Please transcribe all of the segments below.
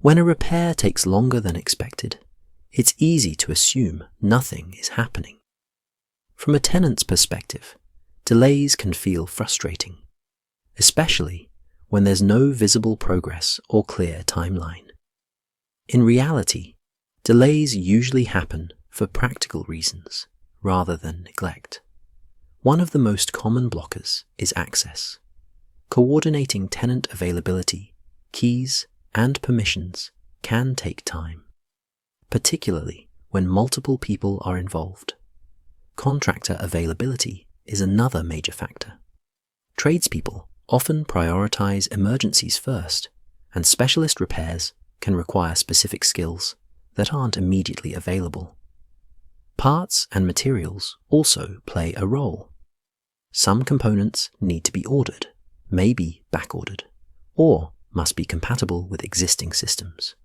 When a repair takes longer than expected, it's easy to assume nothing is happening. From a tenant's perspective, delays can feel frustrating, especially when there's no visible progress or clear timeline. In reality, delays usually happen for practical reasons rather than neglect. One of the most common blockers is access. Coordinating tenant availability, keys, and permissions can take time, particularly when multiple people are involved. Contractor availability is another major factor. Tradespeople often prioritize emergencies first, and specialist repairs can require specific skills that aren't immediately available. Parts and materials also play a role. Some components need to be ordered, may be backordered, or must be compatible with existing systems.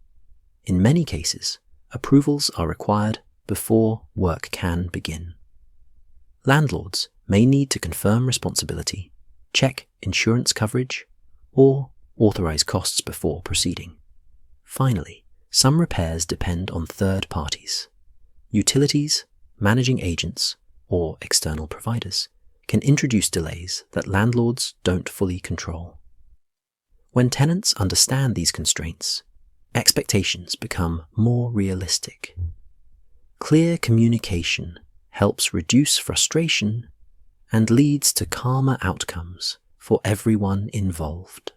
In many cases, approvals are required before work can begin. Landlords may need to confirm responsibility, check insurance coverage, or authorize costs before proceeding. Finally, some repairs depend on third parties. Utilities, managing agents, or external providers can introduce delays that landlords don't fully control. When tenants understand these constraints, expectations become more realistic. Clear communication helps reduce frustration and leads to calmer outcomes for everyone involved.